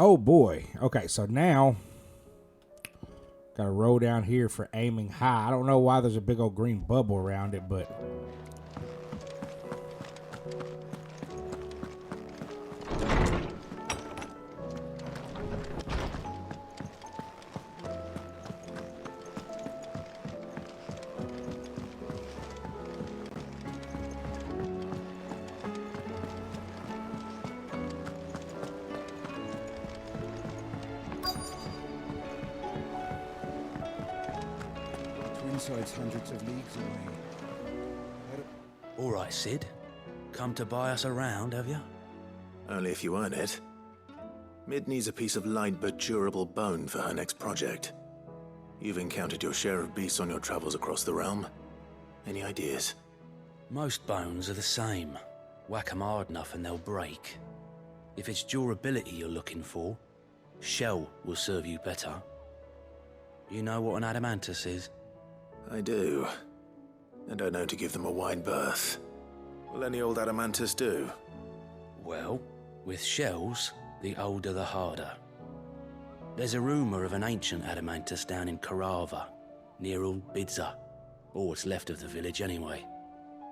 Oh boy. Okay, so now gotta roll down here for aiming high. I don't know why there's a big old green bubble around it, but Twinside's hundreds of leagues away. All right, Sid. Come to buy us around, have you? Only if you earn it. Mid needs a piece of light but durable bone for her next project. You've encountered your share of beasts on your travels across the realm. Any ideas? Most bones are the same. Whack 'em hard enough and they'll break. If it's durability you're looking for, shell will serve you better. You know what an adamantus is? I do. And I know to give them a wide berth. Will any old adamantus do? Well, with shells, the older the harder. There's a rumour of an ancient adamantus down in Karava, near Old Bidza, or what's left of the village anyway.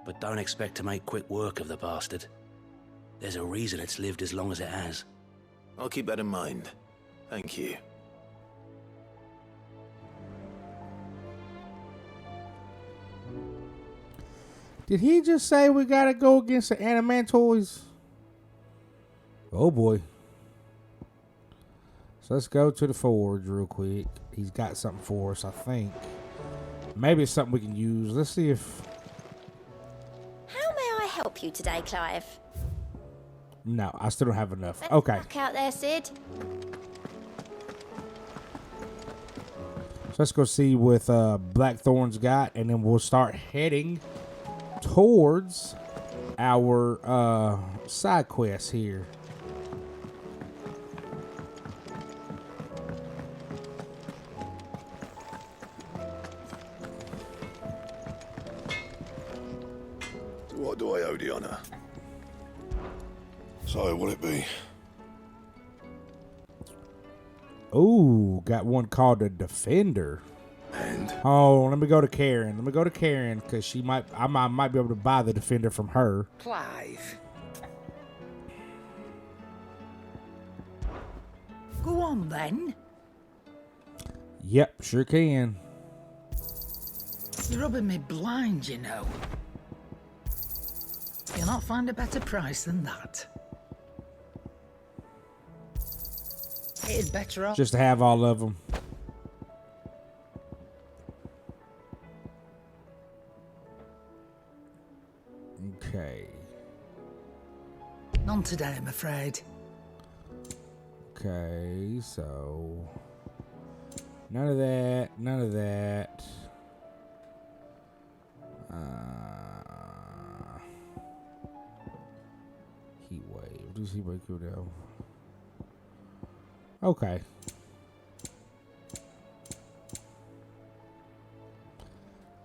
But don't expect to make quick work of the bastard. There's a reason it's lived as long as it has. I'll keep that in mind. Thank you. did he just say we gotta go against the Animantoids? Oh boy. So let's go to the forge real quick. He's got something for us, I think. Maybe it's something we can use. Let's see if... How may I help you today, Clive? No, I still don't have enough. Okay. Back out there, Sid. So let's go see what Blackthorn's got, and then we'll start heading towards our side quest here. What do I owe the honour? So, will it be? Ooh, got one called the Defender. And? Oh, let me go to Karen. Let me go to Karen because I might be able to buy the Defender from her. Clive. Go on then. Yep, sure can. You're rubbing me blind, you know. You'll not find a better price than that. It'd better off. Just to have all of them. Okay. None today, I'm afraid. Okay, so none of that, none of that. Heat wave. Does heat wave go down? Okay.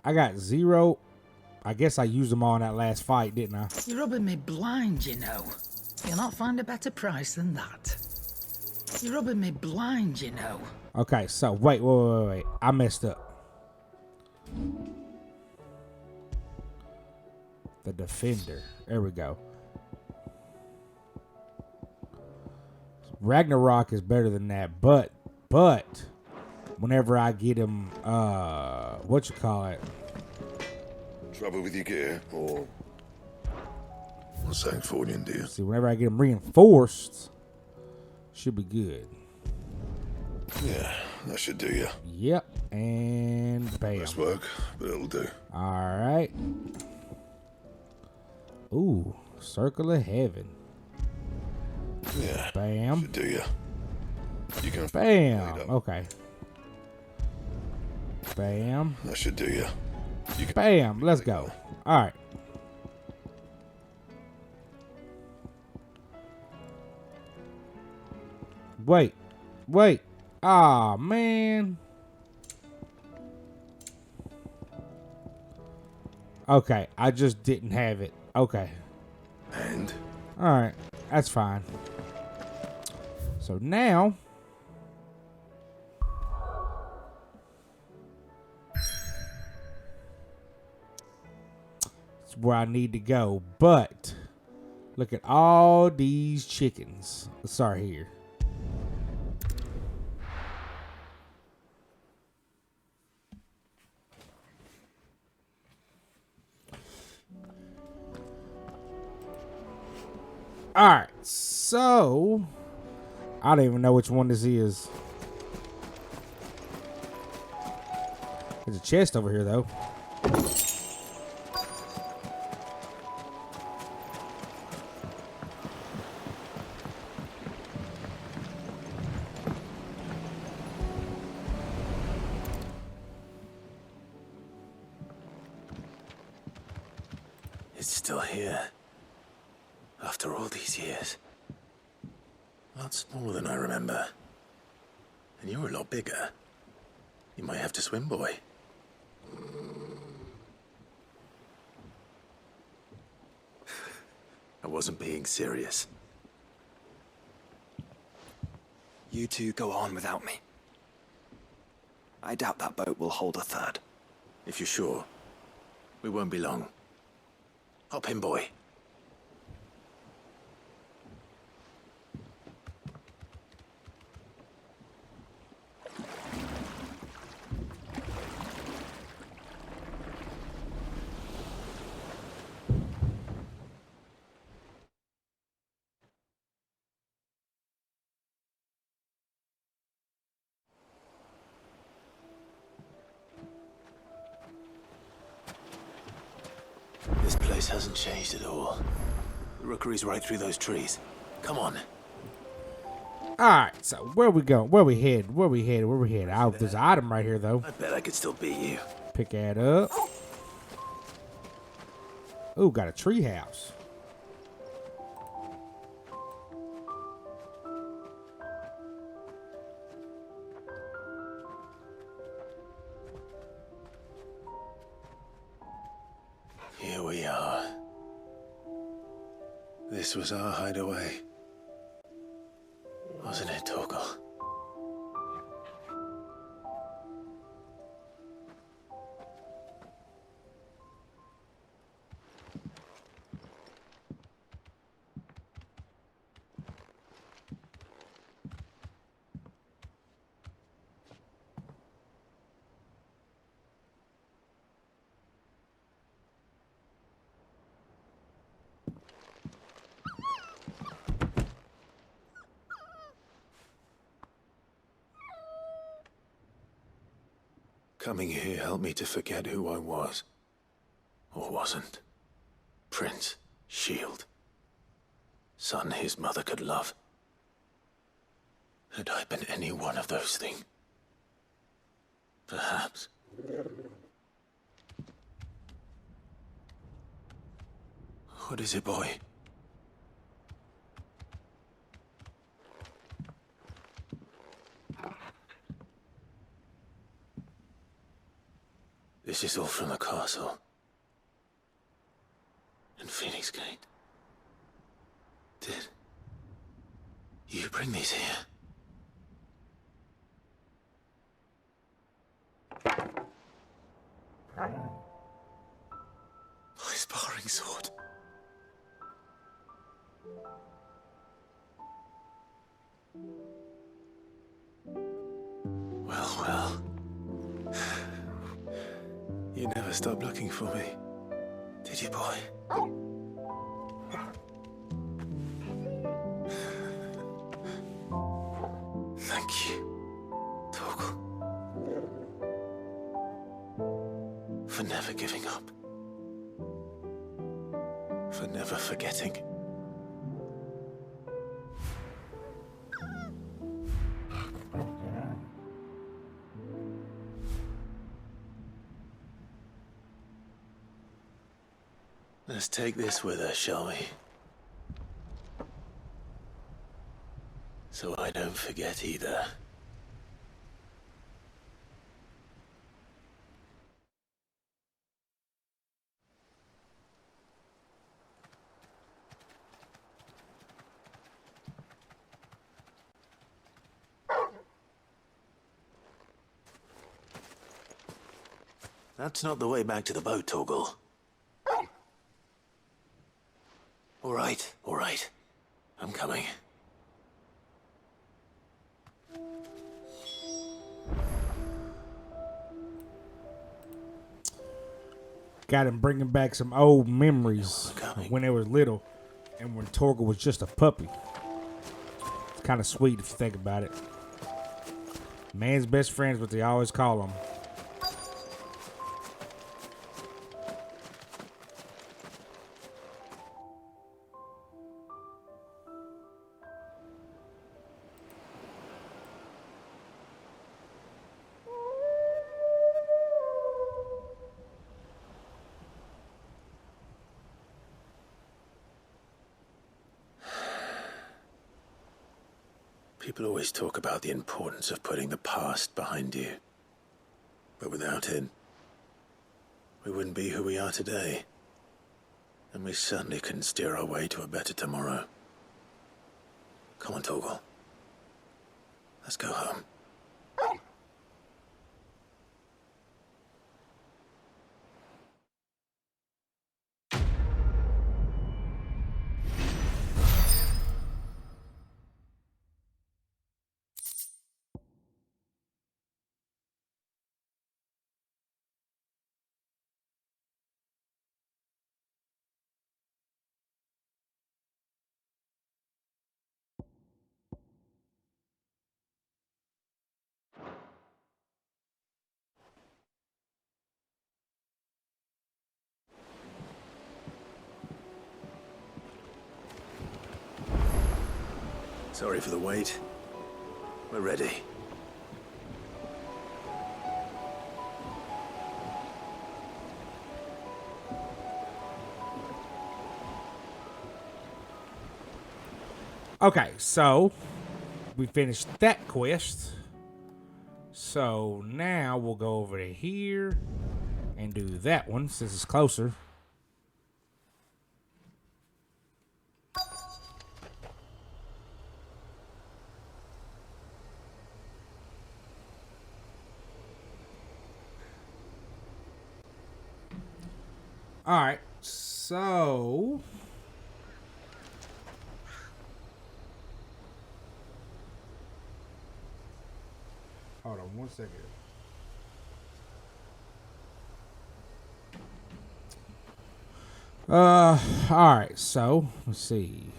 I got 0. I guess I used them all in that last fight, didn't I? You're rubbing me blind, you know. You'll not find a better price than that. You're rubbing me blind, you know. Okay, so wait. I messed up. The Defender. There we go. Ragnarok is better than that, but whenever I get him, what you call it? Trouble with your gear, or what's saying for you, dear? See, whenever I get him reinforced, should be good. Yeah, that should do you. Yep, and bam. Nice work, but it'll do. All right. Ooh, Circle of Heaven. Yeah, Bam. should do you. You can. Bam. Okay. Bam. That should do you. You can Bam. Let's go. All right. Wait. Wait. Ah, man. Okay. I just didn't have it. Okay. And All right. That's fine. So now. It's where I need to go. But look at all these chickens. Let's start here. All right, so I don't even know which one this is. There's a chest over here, though. It's still here. After all these years. A lot smaller than I remember. And you're a lot bigger. You might have to swim, boy. I wasn't being serious. You two go on without me. I doubt that boat will hold a third. If you're sure, we won't be long. Hop in, boy. This place hasn't changed at all. The rookery's right through those trees. Come on. All right, so where we going? Where we head? Where we headed? Where we headed? Oh, there's an item right here, though. I bet I could still beat you. Pick that up. Ooh, got a tree house. Here we are. This was our hideaway. Wasn't it, Torgal? Coming here helped me to forget who I was. Or wasn't. Prince, shield. Son his mother could love. Had I been any one of those things? Perhaps. What is it, boy? This is all from the castle. And Phoenix Gate. Did you bring these here? My sparring sword. Well, well. You never stopped looking for me, did you, boy? Thank you, Torgal. For never giving up. For never forgetting. Let's take this with us, shall we? So I don't forget either. That's not the way back to the boat, Torgal. All right. I'm coming. Got him bringing back some old memories coming. of when they were little and when Torgal was just a puppy. It's kind of sweet if you think about it. Man's best friend's what they always call him. People always talk about the importance of putting the past behind you. But without it, we wouldn't be who we are today. And we certainly couldn't steer our way to a better tomorrow. Come on, Torgal. Let's go home. Sorry for the wait. We're ready. Okay, so we finished that quest. So now we'll go over to here and do that one since it's closer. All right, so hold on one second. All right, so let's see.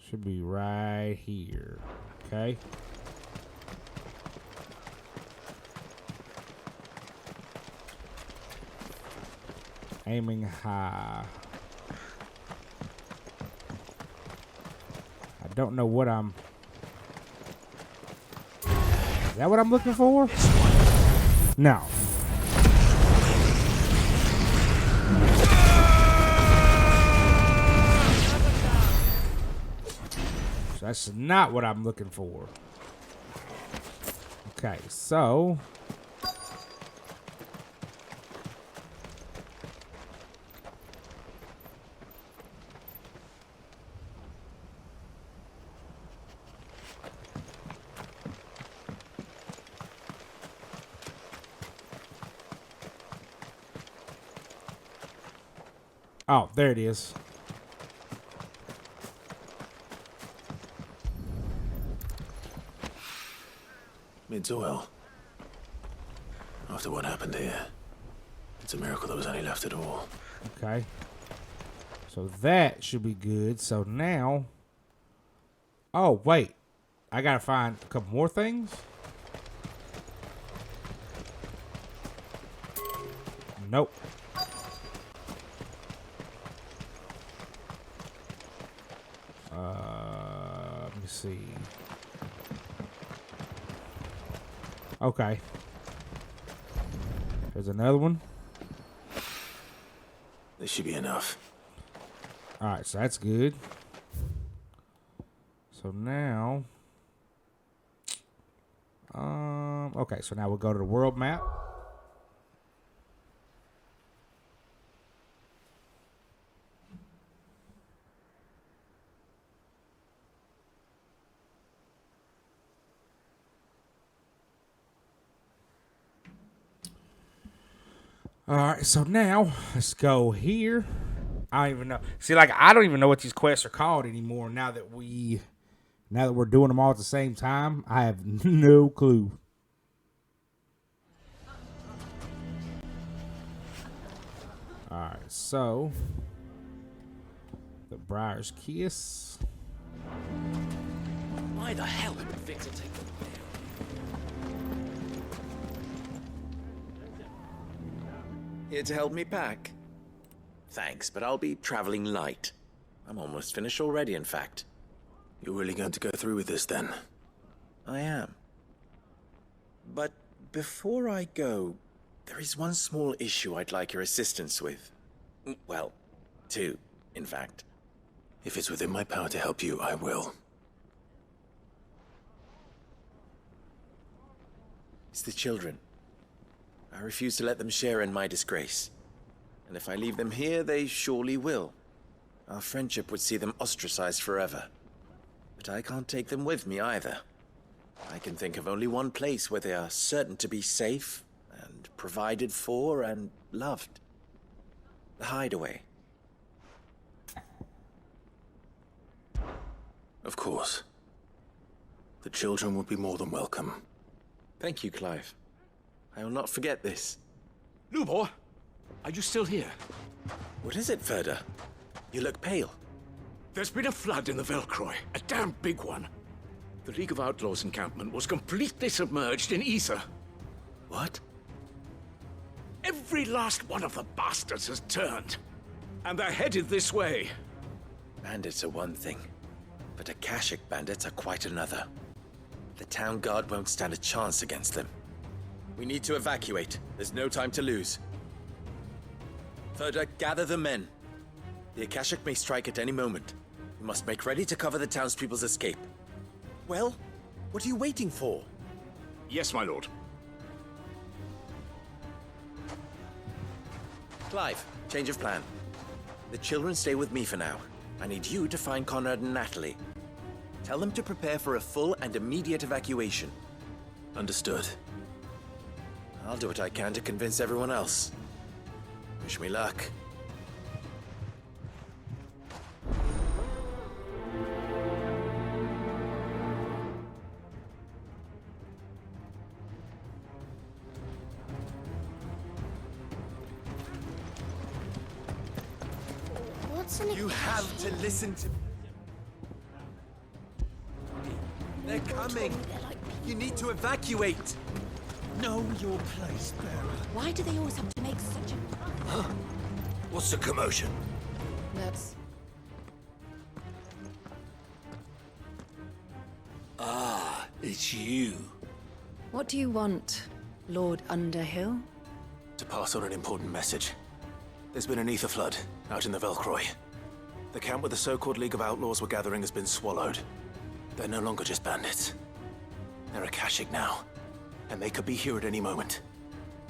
Should be right here. Okay. Aiming high. I don't know what I'm... Is that what I'm looking for? No. So that's not what I'm looking for. Okay, so... Oh, there it is. Mid's oil. After what happened here, it's a miracle there was any left at all. Okay. So that should be good. So now... Oh, wait. I gotta find a couple more things? Nope. Let me see. Okay. There's another one. This should be enough. All right, so that's good. So now, okay, so now we'll go to the world map. All right, so now let's go here. I don't even know. See, like I don't even know what these quests are called anymore. Now that we're doing them all at the same time, I have no clue. All right, so the Briar's Kiss. Why the hell did Victor take them? Here to help me pack? Thanks, but I'll be traveling light. I'm almost finished already, in fact. You're really going to go through with this then? I am. But before I go, there is one small issue I'd like your assistance with. Well, two, in fact. If it's within my power to help you, I will. It's the children. I refuse to let them share in my disgrace. And if I leave them here, they surely will. Our friendship would see them ostracized forever. But I can't take them with me either. I can think of only one place where they are certain to be safe, and provided for, and loved. The Hideaway. Of course. The children would be more than welcome. Thank you, Clive. I will not forget this. Lubor, are you still here? What is it, Ferda? You look pale. There's been a flood in the Velcroy, a damn big one. The League of Outlaws encampment was completely submerged in ether. What? Every last one of the bastards has turned, and they're headed this way. Bandits are one thing, but Akashic bandits are quite another. The town guard won't stand a chance against them. We need to evacuate. There's no time to lose. Ferda, gather the men. The Akashic may strike at any moment. We must make ready to cover the townspeople's escape. Well, what are you waiting for? Yes, my lord. Clive, change of plan. The children stay with me for now. I need you to find Conrad and Natalie. Tell them to prepare for a full and immediate evacuation. Understood. I'll do what I can to convince everyone else. Wish me luck. What's an You have to listen to... They're coming! They're like people. You need to evacuate! Know your place, bearer. Why do they always have to make such a... What's the commotion? That's... Ah, it's you. What do you want, Lord Underhill? To pass on an important message. There's been an ether flood out in the Velcroy. The camp where the so-called League of Outlaws were gathering has been swallowed. They're no longer just bandits. They're Akashic now, and they could be here at any moment.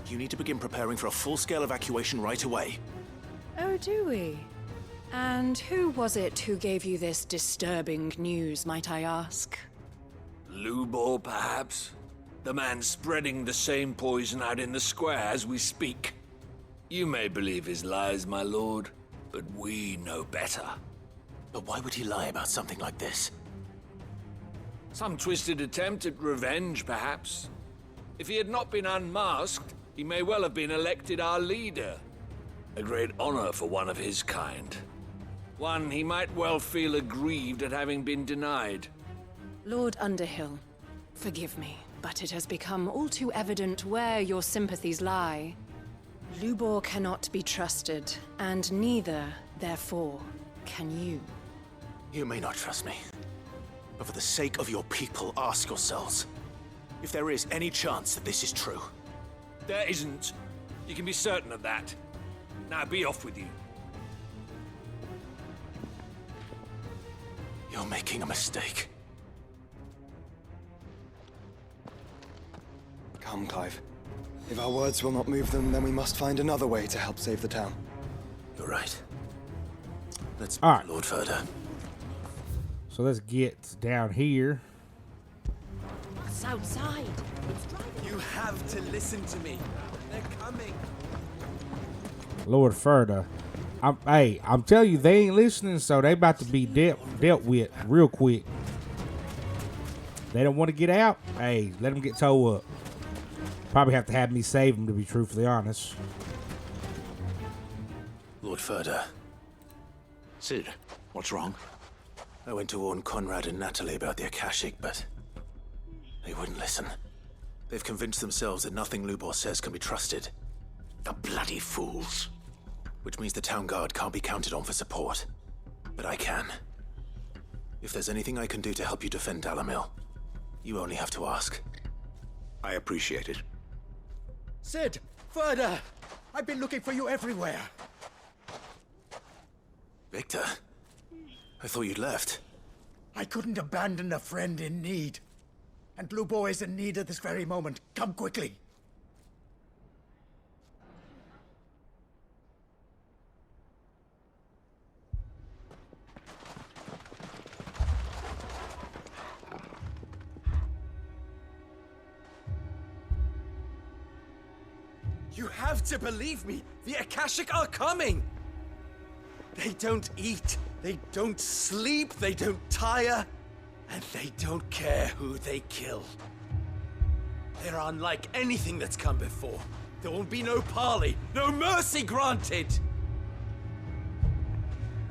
You need to begin preparing for a full-scale evacuation right away. Oh, do we? And who was it who gave you this disturbing news, might I ask? Lubor, perhaps? The man spreading the same poison out in the square as we speak. You may believe his lies, my lord, but we know better. But why would he lie about something like this? Some twisted attempt at revenge, perhaps. If he had not been unmasked, he may well have been elected our leader. A great honor for one of his kind. One he might well feel aggrieved at having been denied. Lord Underhill, forgive me, but it has become all too evident where your sympathies lie. Lubor cannot be trusted, and neither, therefore, can you. You may not trust me, but for the sake of your people, ask yourselves if there is any chance that this is true. There isn't. You can be certain of that. Now be off with you. You're making a mistake. Come, Clive. If our words will not move them, then we must find another way to help save the town. You're right. Let's All right. Lord Ferda. So let's get down here. What's outside? It's driving. You have to listen to me. They're coming. Lord Ferda. I'm telling you, they ain't listening, so they about to be dealt with real quick. They don't want to get out. Hey, let them get towed up. Probably have to have me save them, to be truthfully honest. Lord Ferda. Sid, what's wrong? I went to warn Conrad and Natalie about the Akashic, but they wouldn't listen. They've convinced themselves that nothing Lubor says can be trusted. The bloody fools. Which means the town guard can't be counted on for support. But I can. If there's anything I can do to help you defend Dalamil, you only have to ask. I appreciate it. Sid! Ferda! I've been looking for you everywhere. Victor? I thought you'd left. I couldn't abandon a friend in need. And Lubor is in need at this very moment. Come quickly. You have to believe me. The Akashic are coming. They don't eat, they don't sleep, they don't tire, and they don't care who they kill. They're unlike anything that's come before. There won't be no parley, no mercy granted.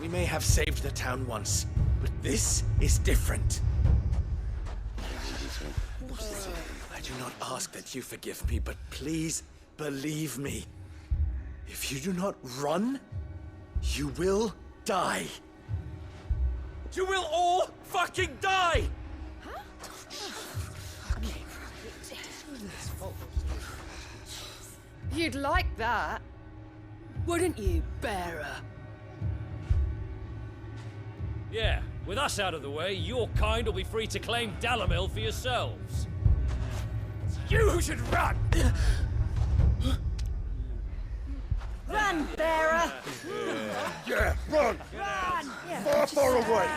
We may have saved the town once, but this is different. I do not ask that you forgive me, but please believe me. If you do not run, you will die. You will all fucking die! You'd like that, wouldn't you, bearer? Yeah, with us out of the way, your kind will be free to claim Dalamil for yourselves. You should run! Run, bearer! Yeah, run! Run! Far, far away!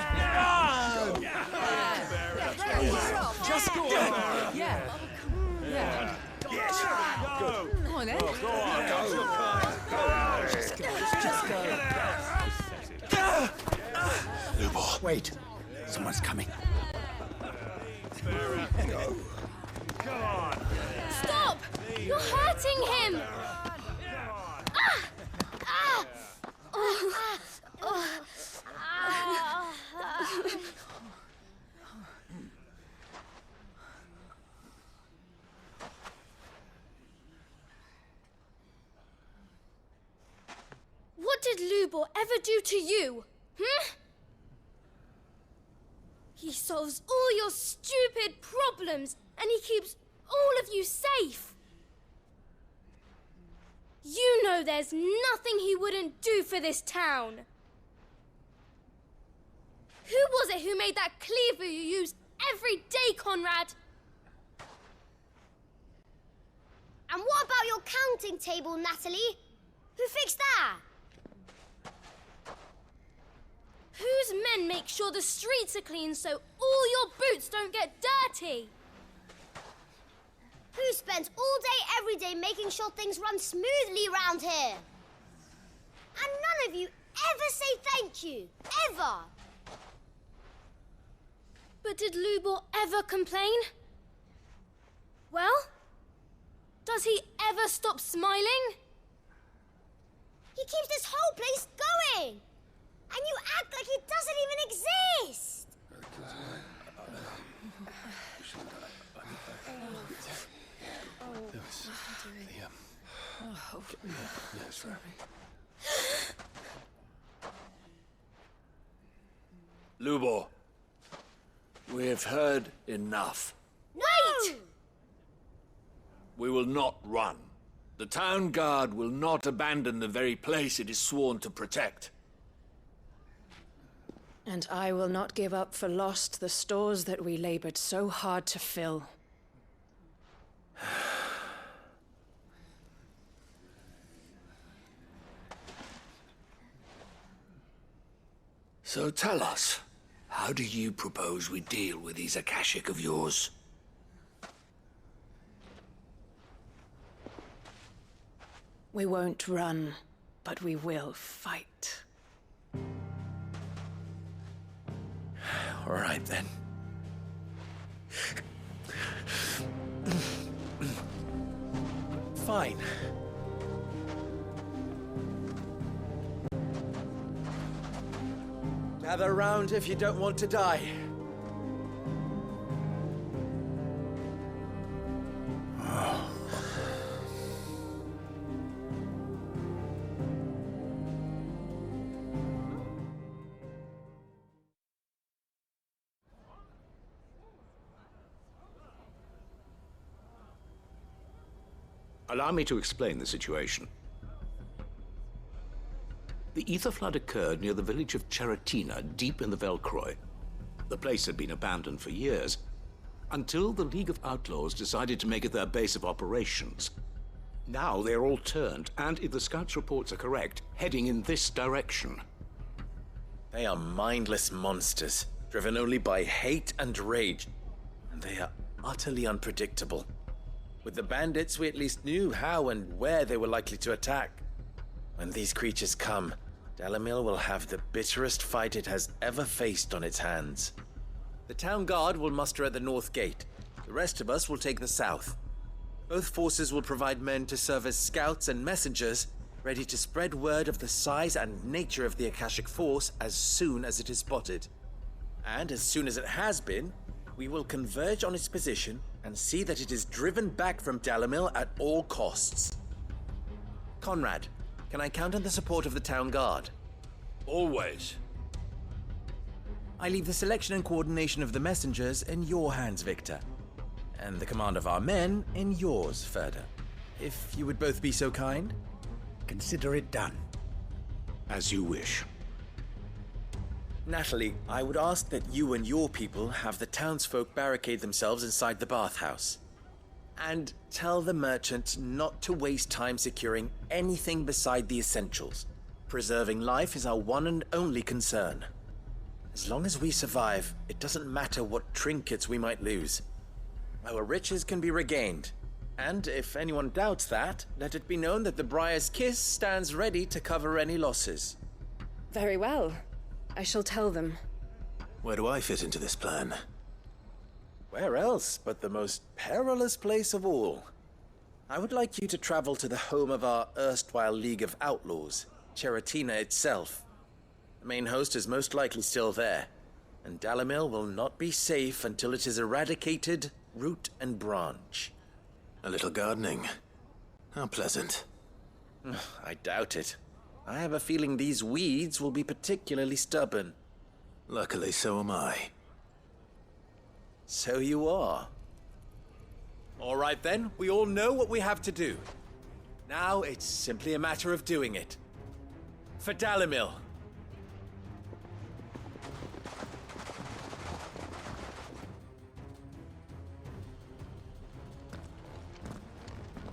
Just go on. Yeah. Yeah. Yes! Go! Come on, then. Go on! Go! Just go. Lubor. Wait. Someone's coming. Go! Come on! Stop! You're hurting him! What did Lubor ever do to you? He solves all your stupid problems and he keeps all of you safe. You know there's nothing he wouldn't do for this town. Who was it who made that cleaver you use every day, Conrad? And what about your counting table, Natalie? Who fixed that? Whose men make sure the streets are clean so all your boots don't get dirty? Who spends all day, every day making sure things run smoothly around here? And none of you ever say thank you. Ever. But did Lubor ever complain? Well, does he ever stop smiling? He keeps this whole place going. And you act like it doesn't even exist. Lubor, we've heard enough. Wait! We will not run. The town guard will not abandon the very place it is sworn to protect. And I will not give up for lost the stores that we labored so hard to fill. So tell us, how do you propose we deal with these Akashic of yours? We won't run, but we will fight. All right, then. Fine. Gather around if you don't want to die. Allow me to explain the situation. The ether flood occurred near the village of Cheratina, deep in the Velcroy. The place had been abandoned for years, until the League of Outlaws decided to make it their base of operations. Now they're all turned, and if the scouts' reports are correct, heading in this direction. They are mindless monsters, driven only by hate and rage. And they are utterly unpredictable. With the bandits, we at least knew how and where they were likely to attack. When these creatures come, Dalamil will have the bitterest fight it has ever faced on its hands. The town guard will muster at the north gate. The rest of us will take the south. Both forces will provide men to serve as scouts and messengers, ready to spread word of the size and nature of the Akashic force as soon as it is spotted. And as soon as it has been, we will converge on its position and see that it is driven back from Dalamil at all costs. Conrad, can I count on the support of the town guard? Always. I leave the selection and coordination of the messengers in your hands, Victor. And the command of our men in yours, Ferda. If you would both be so kind. Consider it done. As you wish. Natalie, I would ask that you and your people have the townsfolk barricade themselves inside the bathhouse. And tell the merchant not to waste time securing anything beside the essentials. Preserving life is our one and only concern. As long as we survive, it doesn't matter what trinkets we might lose. Our riches can be regained. And if anyone doubts that, let it be known that the Briar's Kiss stands ready to cover any losses. Very well. I shall tell them. Where do I fit into this plan? Where else but the most perilous place of all? I would like you to travel to the home of our erstwhile League of Outlaws, Cheratina itself. The main host is most likely still there, and Dalamil will not be safe until it is eradicated, root and branch. A little gardening. How pleasant. I doubt it. I have a feeling these weeds will be particularly stubborn. Luckily, so am I. So you are. All right then, we all know what we have to do. Now it's simply a matter of doing it. For Dalamil.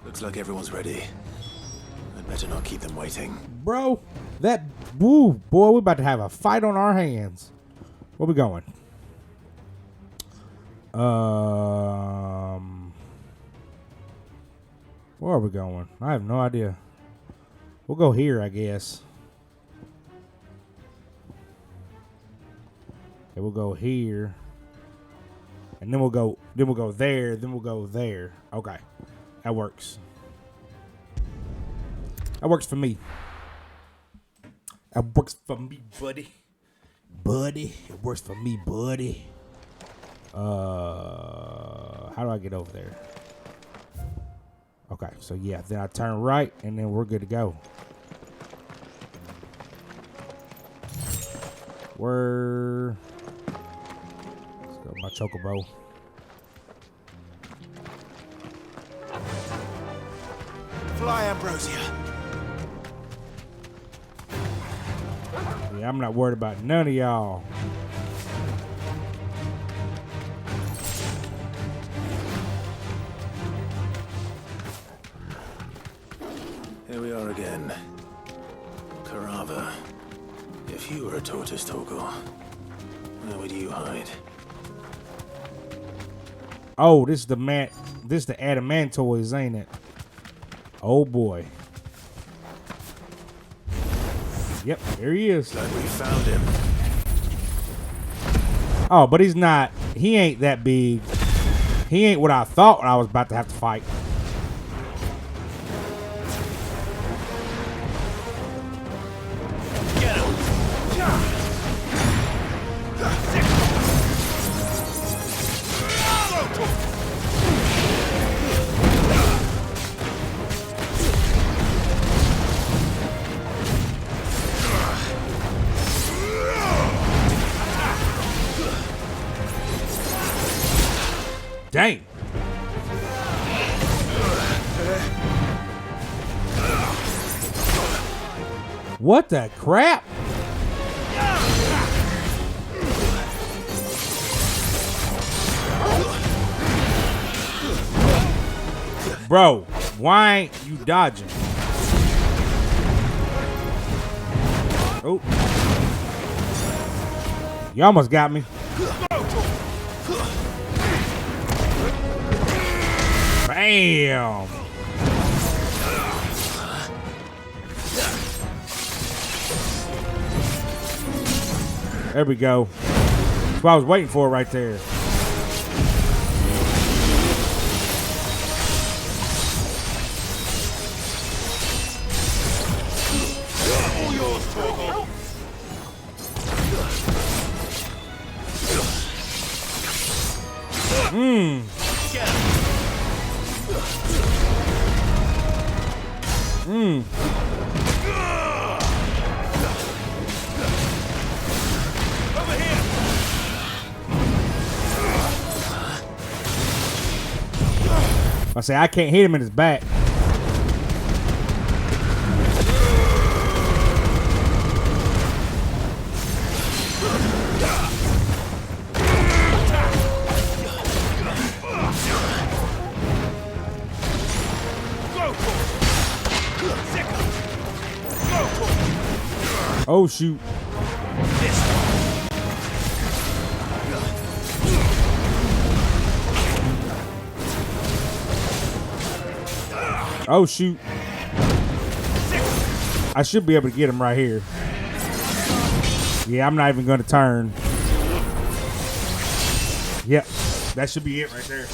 Looks like everyone's ready. I'd better not keep them waiting. Bro, woo, boy, we about to have a fight on our hands. Where we going? Where are we going? I have no idea. We'll go here, I guess. Okay, we'll go here. And then we'll go there, then we'll go there. Okay. That works. That works for me. That works for me, buddy. Buddy. It works for me, buddy. How do I get over there? Okay, so yeah, then I turn right and then we're good to go. Let's go with my chocobo. Fly, Ambrosia. Yeah, I'm not worried about none of y'all. Here we are again. Carava. If you were a tortoise, Torgor, where would you hide? Oh, this is the adamantoids, ain't it? Oh boy. Yep, there he is. Glad we found him. Oh, but he's not. He ain't that big. He ain't what I thought I was about to have to fight. Dang. What the crap? Bro, why ain't you dodging? Oh. You almost got me. Bam! There we go. That's what I was waiting for right there. I say I can't hit him in his back. Oh shoot. Oh shoot. I should be able to get him right here. Yeah, I'm not even going to turn. Yep, that should be it right there.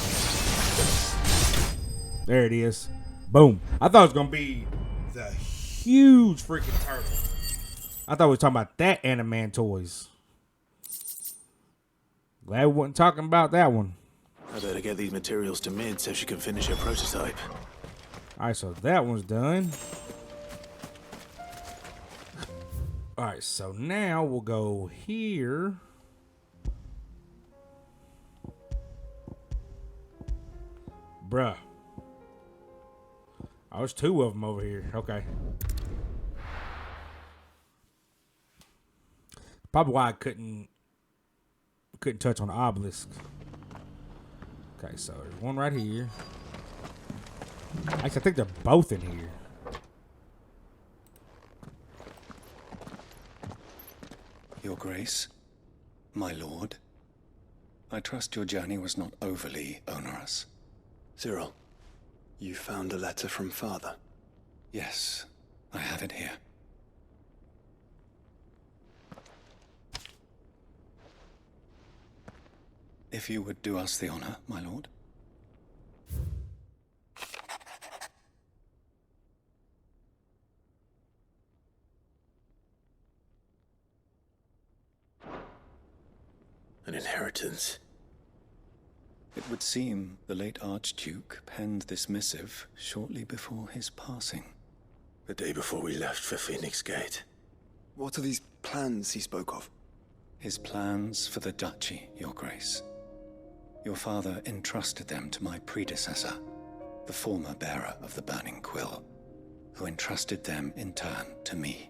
There it is. Boom. I thought it was going to be the huge freaking turtle. I thought we were talking about that Adamantoids. Glad we wasn't talking about that one. I better get these materials to Mid so she can finish her prototype. Alright, so that one's done. Alright, so now we'll go here. Bruh. Oh, there's two of them over here. Okay. Probably why I couldn't touch on the obelisk. Okay, so there's one right here. Actually, I think they're both in here. Your Grace, my lord, I trust your journey was not overly onerous. Cyril, you found a letter from Father? Yes, I have it here. If you would do us the honor, my lord. An inheritance. It would seem the late Archduke penned this missive shortly before his passing. The day before we left for Phoenix Gate. What are these plans he spoke of? His plans for the duchy, Your Grace. Your father entrusted them to my predecessor, the former bearer of the Burning Quill, who entrusted them in turn to me.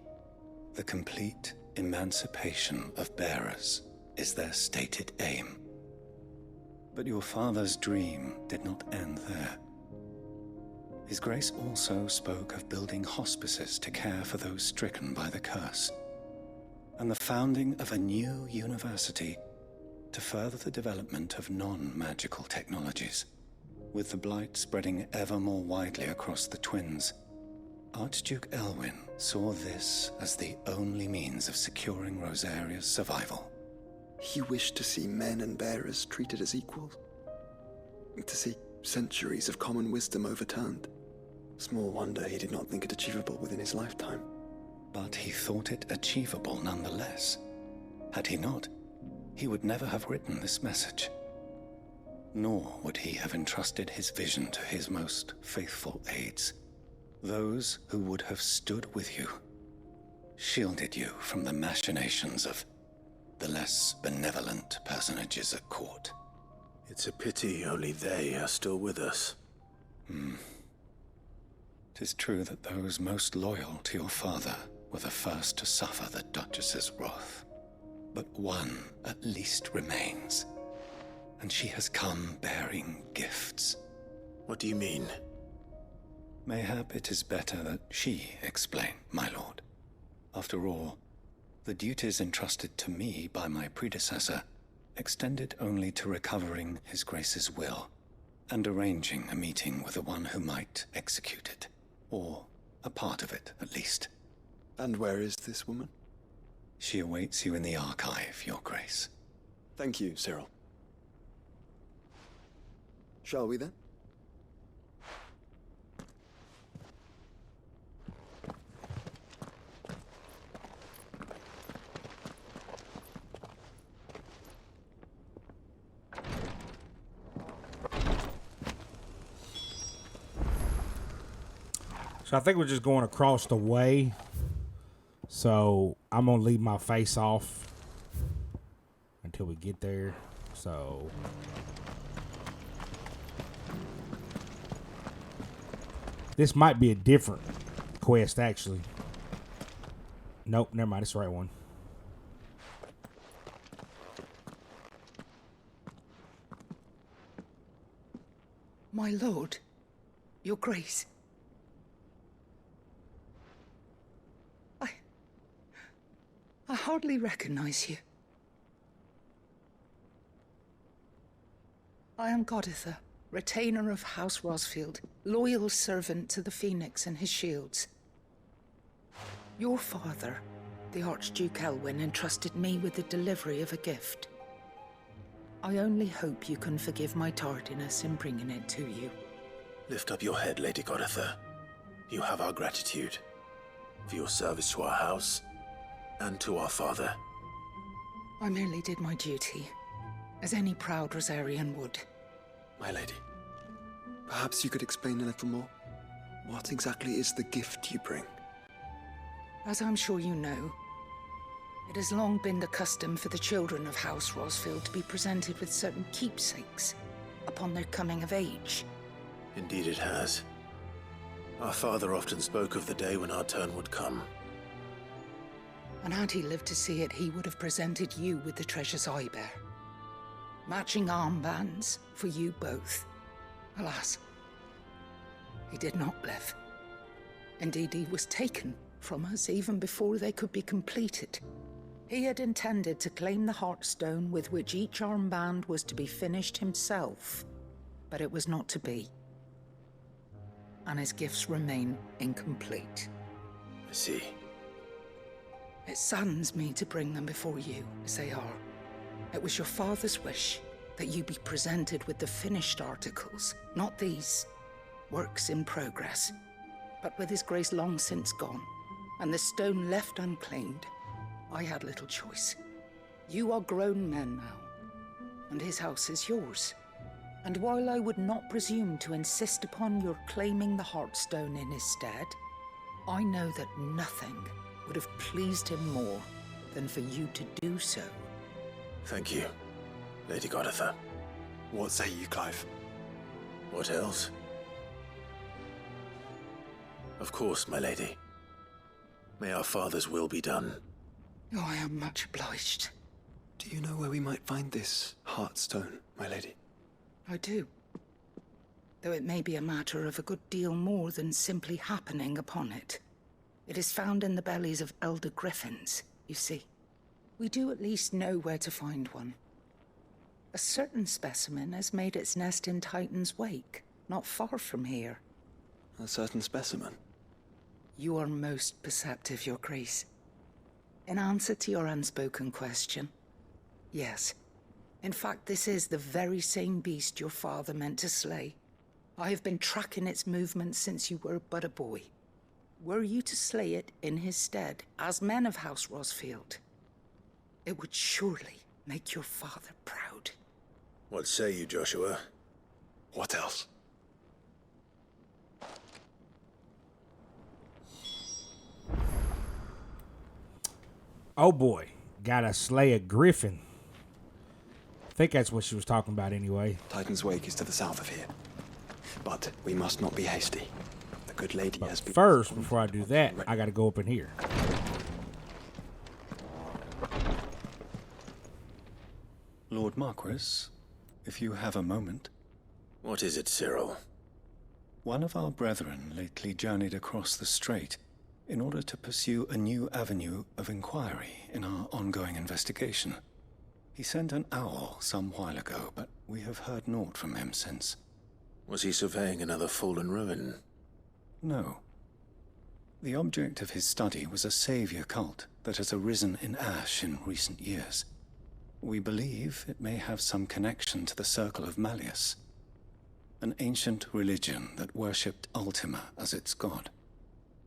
The complete emancipation of bearers is their stated aim. But your father's dream did not end there. His Grace also spoke of building hospices to care for those stricken by the curse, and the founding of a new university to further the development of non-magical technologies. With the blight spreading ever more widely across the twins, Archduke Elwyn saw this as the only means of securing Rosaria's survival. He wished to see men and bearers treated as equals. To see centuries of common wisdom overturned. Small wonder he did not think it achievable within his lifetime. But he thought it achievable nonetheless. Had he not, he would never have written this message. Nor would he have entrusted his vision to his most faithful aides, those who would have stood with you, shielded you from the machinations of the less benevolent personages at court. It's a pity only they are still with us. 'Tis true that those most loyal to your father were the first to suffer the Duchess's wrath. But one at least remains, and she has come bearing gifts. What do you mean? Mayhap it is better that she explain, my lord. After all, the duties entrusted to me by my predecessor extended only to recovering His Grace's will and arranging a meeting with the one who might execute it, or a part of it at least. And where is this woman? She awaits you in the archive, Your Grace. Thank you, Cyril. Shall we then? So I think we're just going across the way. So I'm going to leave my face off until we get there. So this might be a different quest, actually. Nope, never mind. It's the right one. My lord, your grace. I hardly recognize you. I am Goditha, retainer of House Rosfield, loyal servant to the Phoenix and his shields. Your father, the Archduke Elwyn, entrusted me with the delivery of a gift. I only hope you can forgive my tardiness in bringing it to you. Lift up your head, Lady Goditha. You have our gratitude for your service to our house and to our father. I merely did my duty, as any proud Rosarian would. My lady, perhaps you could explain a little more? What exactly is the gift you bring? As I'm sure you know, it has long been the custom for the children of House Rosfield to be presented with certain keepsakes upon their coming of age. Indeed it has. Our father often spoke of the day when our turn would come. And had he lived to see it, he would have presented you with the treasures I bear. Matching armbands for you both. Alas, he did not live. Indeed, he was taken from us even before they could be completed. He had intended to claim the Heartstone with which each armband was to be finished himself, but it was not to be. And his gifts remain incomplete. I see. It saddens me to bring them before you, as they are. It was your father's wish that you be presented with the finished articles, not these works in progress. But with his grace long since gone, and the stone left unclaimed, I had little choice. You are grown men now, and his house is yours. And while I would not presume to insist upon your claiming the Heartstone in his stead, I know that nothing would have pleased him more than for you to do so. Thank you, Lady Goditha. What say you, Clive? What else? Of course, my lady. May our father's will be done. Oh, I am much obliged. Do you know where we might find this heartstone, my lady? I do. Though it may be a matter of a good deal more than simply happening upon it. It is found in the bellies of elder griffins, you see. We do at least know where to find one. A certain specimen has made its nest in Titan's Wake, not far from here. A certain specimen? You are most perceptive, Your Grace. In answer to your unspoken question, yes. In fact, this is the very same beast your father meant to slay. I have been tracking its movements since you were but a boy. Were you to slay it in his stead, as men of House Rosfield, it would surely make your father proud. What say you, Joshua? What else? Oh boy, gotta slay a griffin. I think that's what she was talking about anyway. Titan's Wake is to the south of here. But we must not be hasty. The good lady has been... First, before I do that, I gotta go up in here. Lord Marquis, if you have a moment. What is it, Cyril? One of our brethren lately journeyed across the strait in order to pursue a new avenue of inquiry in our ongoing investigation. He sent an owl some while ago, but we have heard naught from him since. Was he surveying another fallen ruin? No. The object of his study was a savior cult that has arisen in Ash in recent years. We believe it may have some connection to the Circle of Malleus, an ancient religion that worshipped Ultima as its god.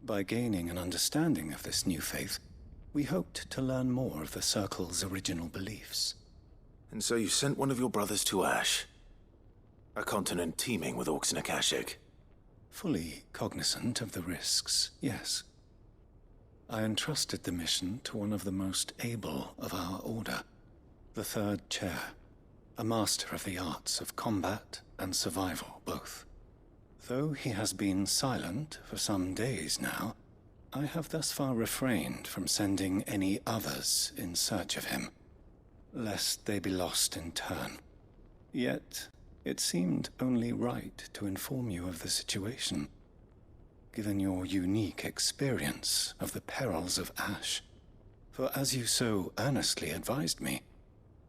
By gaining an understanding of this new faith, we hoped to learn more of the Circle's original beliefs. And so you sent one of your brothers to Ash? A continent teeming with orcs and Akashic? Fully cognizant of the risks, yes. I entrusted the mission to one of the most able of our order, the Third Chair, a master of the arts of combat and survival both. Though he has been silent for some days now, I have thus far refrained from sending any others in search of him, lest they be lost in turn. Yet, it seemed only right to inform you of the situation, given your unique experience of the perils of Ash. For as you so earnestly advised me,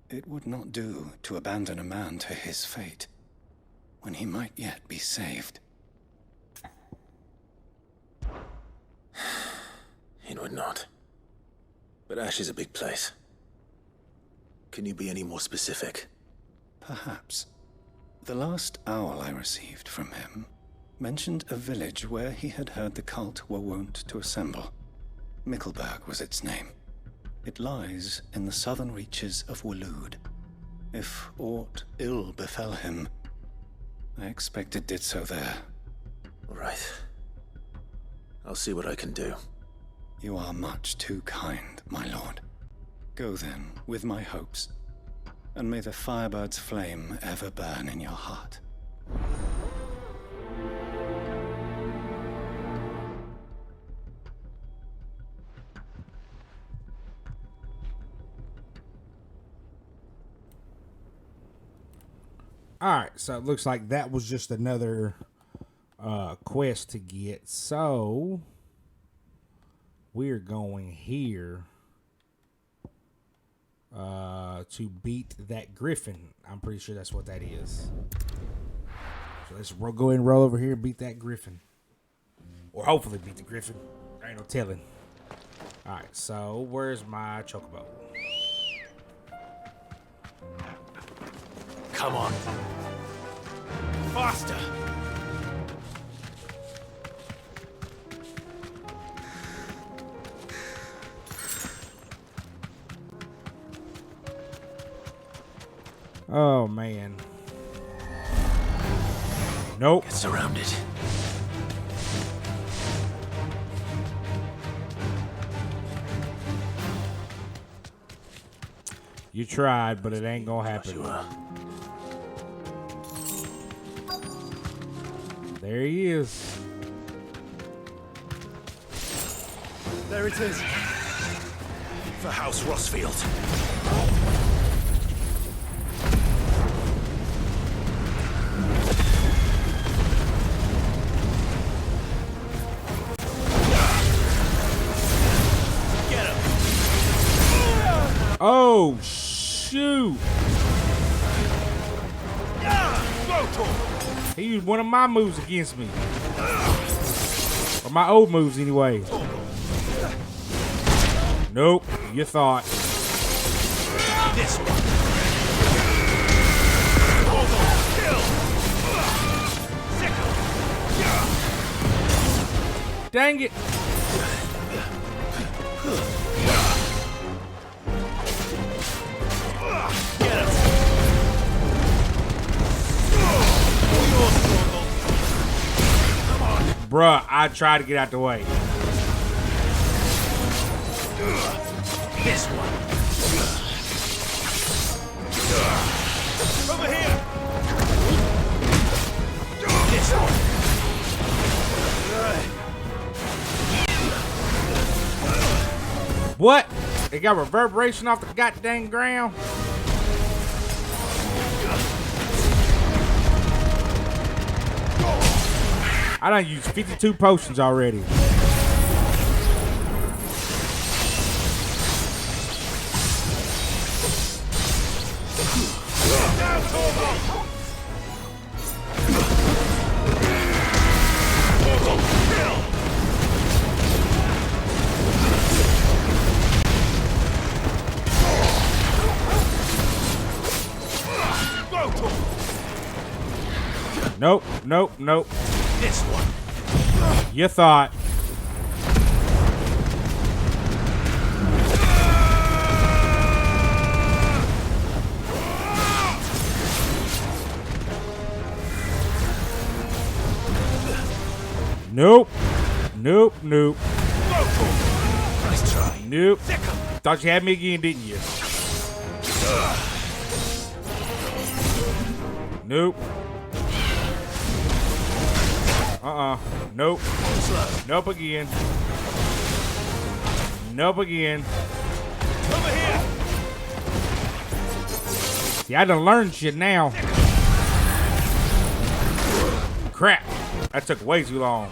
it would not do to abandon a man to his fate, when he might yet be saved. It would not. But Ash is a big place. Can you be any more specific? Perhaps. The last owl I received from him mentioned a village where he had heard the cult were wont to assemble. Mickleburg was its name. It lies in the southern reaches of Waloed. If aught ill befell him, I expect it did so there. Right. I'll see what I can do. You are much too kind, my lord. Go then, with my hopes, and may the Firebird's flame ever burn in your heart. Alright, so it looks like that was just another quest to get. So, we're going here to beat that griffin. I'm pretty sure that's what that is. So let's go ahead and roll over here and beat that griffin. Or hopefully beat the griffin. There ain't no telling. Alright, so where's my chocobo? Come on. Faster! Oh, man. Nope. Get surrounded. You tried, but it ain't gonna happen. There he is. There it is. For House Rossfield. Get him! Oh, shoot! He used one of my moves against me. Or my old moves, anyway. Nope, you thought. This one. Dang it! Get him! Bruh, I tried to get out the way. This one. Over here. This one. What? It got reverberation off the goddamn ground? I done used 52 potions already. Nope, nope, nope. This one. You thought. Nope. Nope, nope. Nice try. Nope. Thought you had me again, didn't you? Nope. Nope. Nope again. Nope again. Over here. See, I done learned shit now. Crap. That took way too long.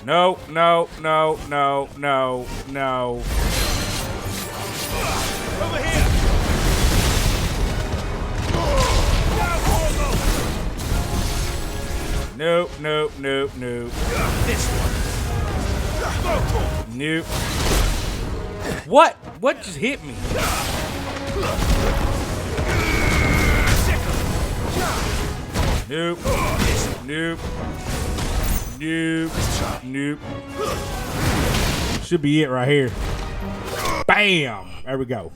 No, no, no, no, no, no. Over here. Nope, nope, nope, nope. This one. Nope. What? What just hit me? Nope. Nope. Nope. Nope. Should be it right here. Bam! There we go.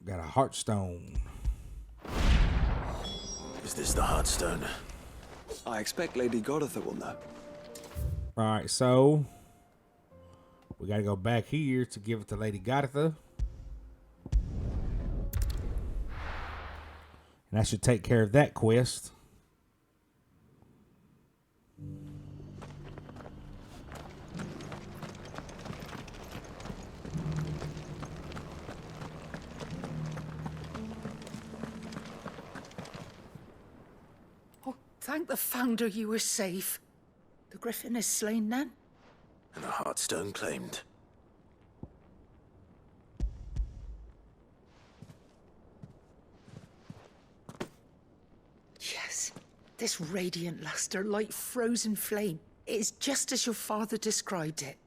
Got a heartstone. Is this the Heartstone? I expect Lady Goditha will know. Alright, so we gotta go back here to give it to Lady Goditha. And that should take care of that quest. Oh, thank the Founder you were safe. The Griffin is slain then? And the Heartstone claimed. Yes. This radiant luster, like frozen flame, it is just as your father described it.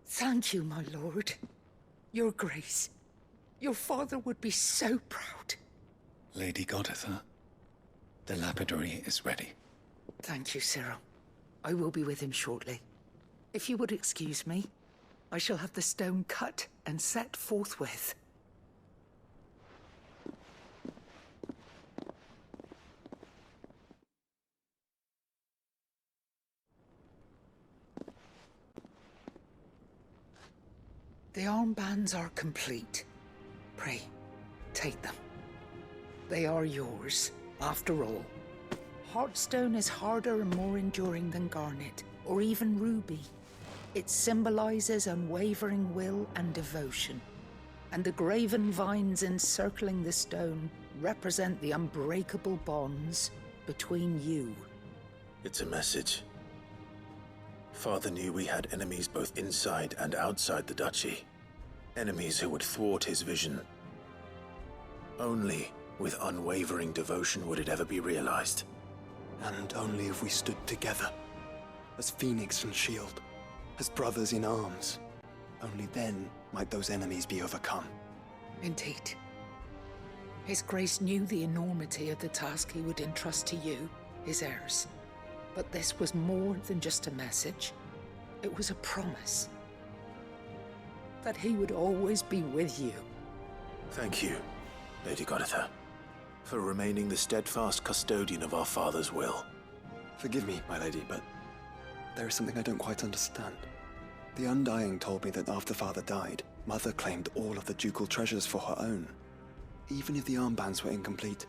Thank you, my lord. Your grace. Your father would be so proud. Lady Goditha, the lapidary is ready. Thank you, Cyril. I will be with him shortly. If you would excuse me, I shall have the stone cut and set forthwith. The armbands are complete. Pray, take them. They are yours, After all, Heartstone is harder and more enduring than Garnet, or even Ruby. It symbolizes unwavering will and devotion, and the graven vines encircling the stone represent the unbreakable bonds between you. It's a message. Father knew we had enemies both inside and outside the duchy. Enemies who would thwart his vision. Only with unwavering devotion would it ever be realized. And only if we stood together, as Phoenix and Shield, as brothers in arms. Only then might those enemies be overcome. Indeed. His Grace knew the enormity of the task he would entrust to you, his heirs. But this was more than just a message. It was a promise. That he would always be with you. Thank you, Lady Goditha, for remaining the steadfast custodian of our father's will. Forgive me, my lady, but there is something I don't quite understand. The Undying told me that after Father died, Mother claimed all of the ducal treasures for her own. Even if the armbands were incomplete,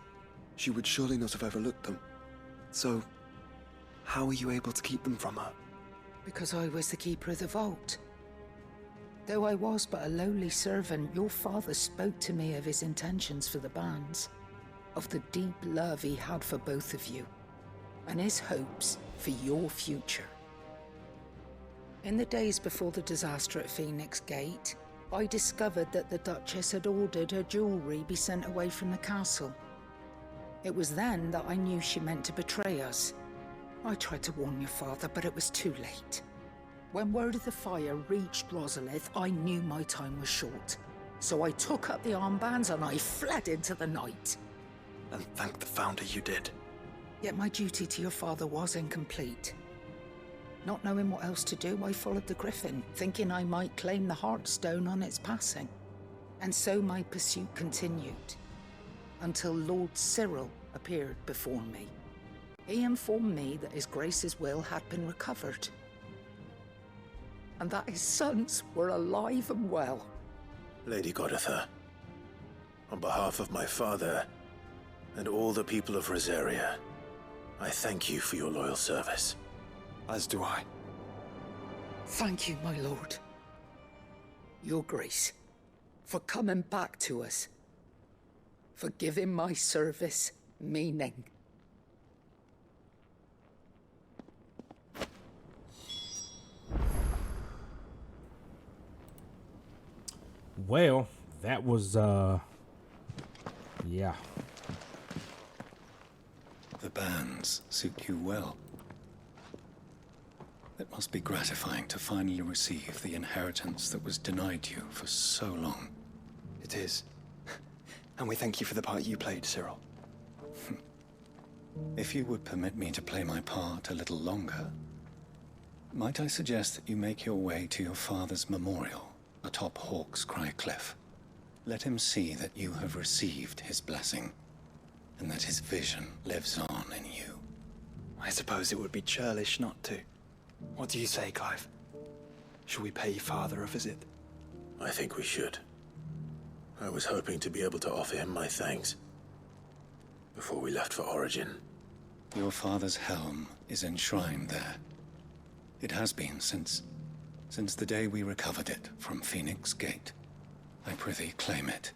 she would surely not have overlooked them. So, how were you able to keep them from her? Because I was the keeper of the vault. Though I was but a lowly servant, your father spoke to me of his intentions for the bands, of the deep love he had for both of you, and his hopes for your future. In the days before the disaster at Phoenix Gate, I discovered that the Duchess had ordered her jewelry be sent away from the castle. It was then that I knew she meant to betray us. I tried to warn your father, but it was too late. When word of the fire reached Rosalith, I knew my time was short. So I took up the armbands and I fled into the night. And thank the Founder you did. Yet my duty to your father was incomplete. Not knowing what else to do, I followed the Griffin, thinking I might claim the Heartstone on its passing. And so my pursuit continued, until Lord Cyril appeared before me. He informed me that His Grace's will had been recovered, and that his sons were alive and well. Lady Goditha, on behalf of my father and all the people of Rosaria, I thank you for your loyal service. As do I. Thank you, my lord. Your Grace, for coming back to us, for giving my service meaning. Well, that was, yeah. The bands suit you well. It must be gratifying to finally receive the inheritance that was denied you for so long. It is. And we thank you for the part you played, Cyril. If you would permit me to play my part a little longer, might I suggest that you make your way to your father's memorial atop Hawk's Cry Cliff. Let him see that you have received his blessing, and that his vision lives on in you. I suppose it would be churlish not to. What do you say, Clive? Shall we pay Father a visit? I think we should. I was hoping to be able to offer him my thanks before we left for Origin. Your father's helm is enshrined there. It has been since the day we recovered it from Phoenix Gate. I prithee claim it,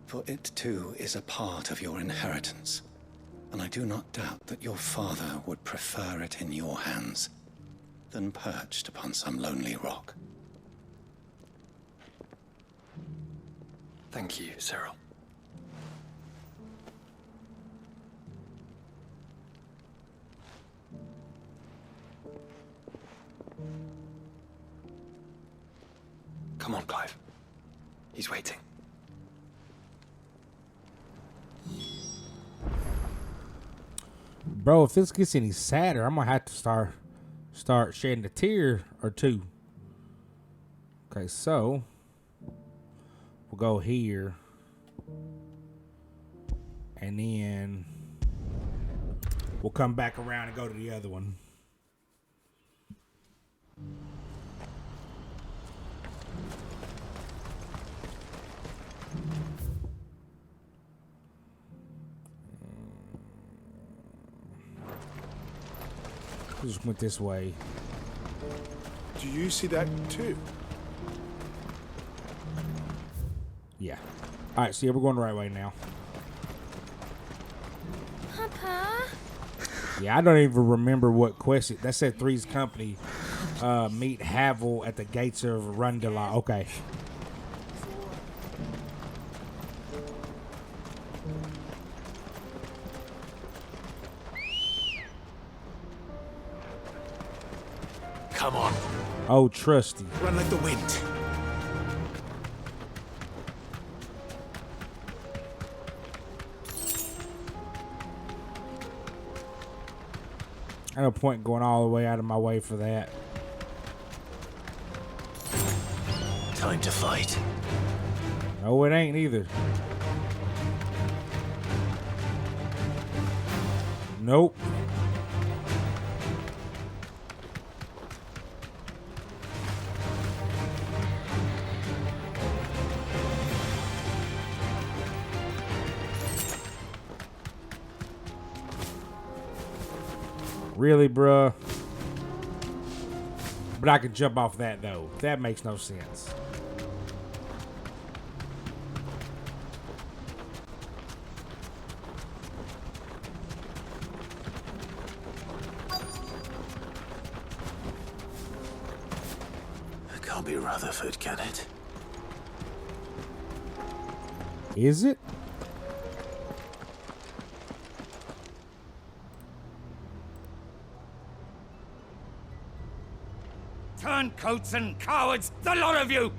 for it too is a part of your inheritance, and I do not doubt that your father would prefer it in your hands than perched upon some lonely rock. Thank you, Cyril. Come on, Clive. He's waiting. Bro, if this gets any sadder, I'm gonna have to start shedding a tear or two. Okay, so we'll go here, and then we'll come back around and go to the other one. Just went this way. Do you see that too? Yeah. All right, so yeah, we're going the right way now. Papa? Yeah, I don't even remember what quest it. That said Three's Company. Meet Havel at the gates of Rundala. Okay. Come on. Oh, trusty. Run like the wind. I no point going all the way out of my way for that. Time to fight. No, it ain't either. Nope. Really, bruh? But I can jump off that, though. That makes no sense. It can't be Rutherford, can it? Is it? Turncoats and cowards, the lot of you!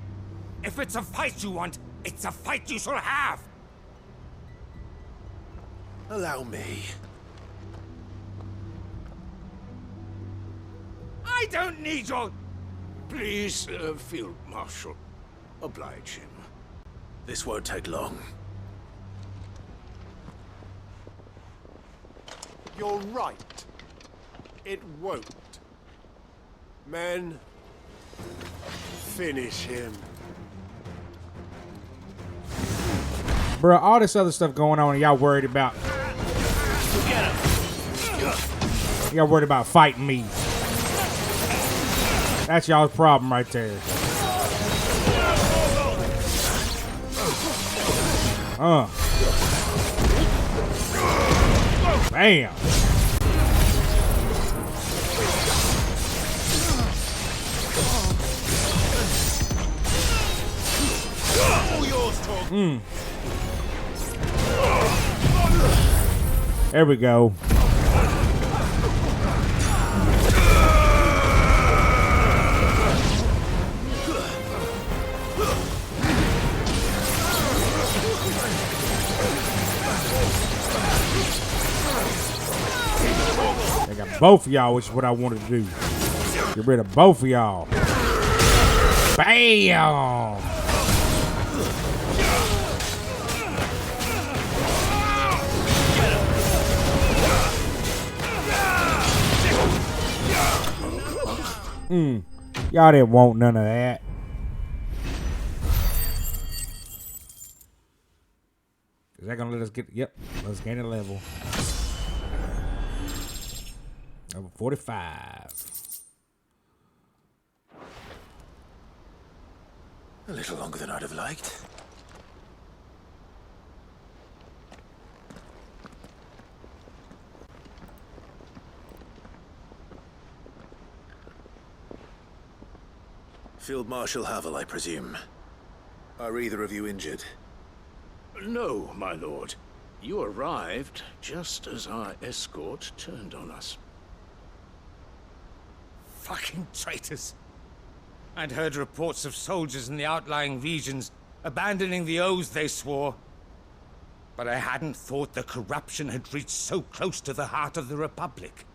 If it's a fight you want, it's a fight you shall have! Allow me. I don't need your... Please, Field Marshal, oblige him. This won't take long. You're right. It won't. Men, finish him. Bruh, all this other stuff going on and y'all worried about... Y'all worried about fighting me. That's y'all's problem right there. Bam. There we go. I got both of y'all, which is what I wanted to do. Get rid of both of y'all. Bam! Y'all didn't want none of that. Is that gonna let us get? Yep, let's gain a level. Level 45. A little longer than I'd have liked. Field Marshal Havel, I presume. Are either of you injured? No, my lord. You arrived just as our escort turned on us. Fucking traitors. I'd heard reports of soldiers in the outlying regions abandoning the oaths they swore. But I hadn't thought the corruption had reached so close to the heart of the Republic.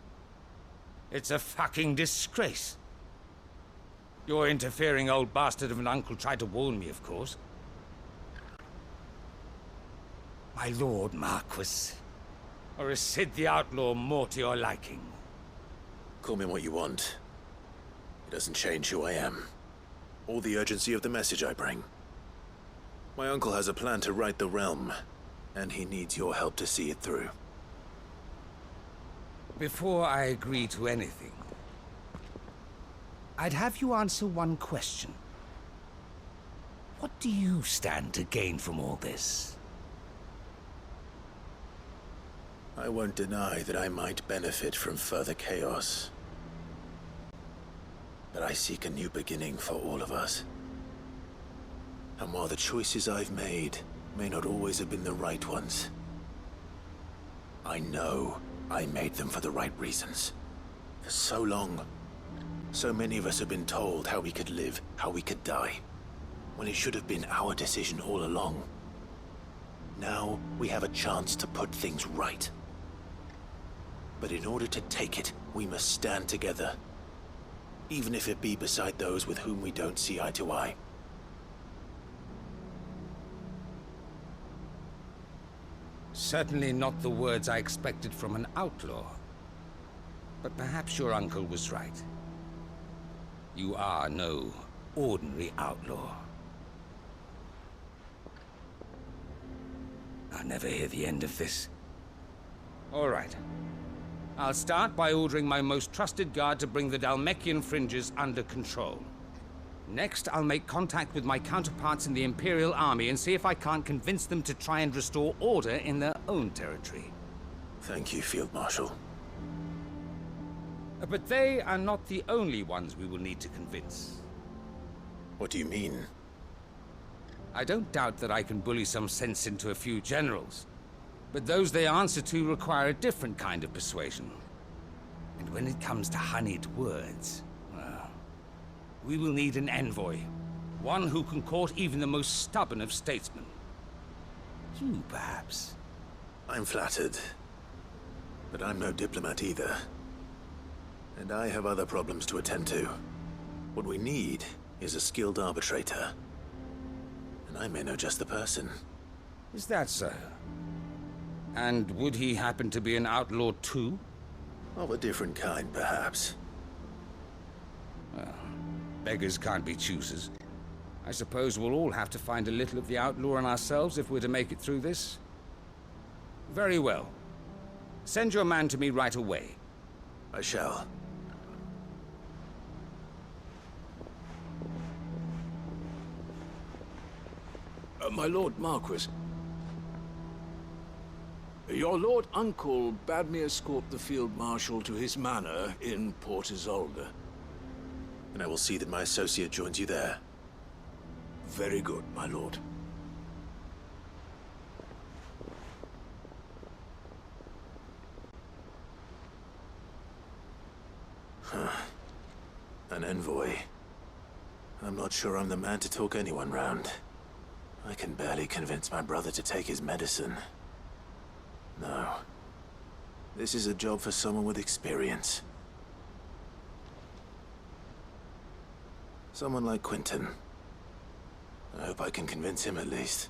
It's a fucking disgrace. Your interfering old bastard of an uncle tried to warn me, of course. My lord Marquis. Or is Sid the Outlaw more to your liking? Call me what you want. It doesn't change who I am, or the urgency of the message I bring. My uncle has a plan to right the realm, and he needs your help to see it through. Before I agree to anything, I'd have you answer one question. What do you stand to gain from all this? I won't deny that I might benefit from further chaos. But I seek a new beginning for all of us. And while the choices I've made may not always have been the right ones, I know I made them for the right reasons. For so long, so many of us have been told how we could live, how we could die, when it should have been our decision all along. Now, we have a chance to put things right. But in order to take it, we must stand together. Even if it be beside those with whom we don't see eye to eye. Certainly not the words I expected from an outlaw. But perhaps your uncle was right. You are no ordinary outlaw. I'll never hear the end of this. All right. I'll start by ordering my most trusted guard to bring the Dhalmekian fringes under control. Next, I'll make contact with my counterparts in the Imperial Army and see if I can't convince them to try and restore order in their own territory. Thank you, Field Marshal. But they are not the only ones we will need to convince. What do you mean? I don't doubt that I can bully some sense into a few generals, but those they answer to require a different kind of persuasion. And when it comes to honeyed words, well, we will need an envoy. One who can court even the most stubborn of statesmen. You, perhaps. I'm flattered. But I'm no diplomat either. And I have other problems to attend to. What we need is a skilled arbitrator. And I may know just the person. Is that so? And would he happen to be an outlaw too? Of a different kind, perhaps. Well, beggars can't be choosers. I suppose we'll all have to find a little of the outlaw in ourselves if we're to make it through this. Very well. Send your man to me right away. I shall. My Lord Marquis. Your Lord Uncle bade me escort the Field Marshal to his manor in Port Isolde. And I will see that my associate joins you there. Very good, my lord. An envoy. I'm not sure I'm the man to talk anyone round. I can barely convince my brother to take his medicine. No. This is a job for someone with experience. Someone like Quentin. I hope I can convince him at least.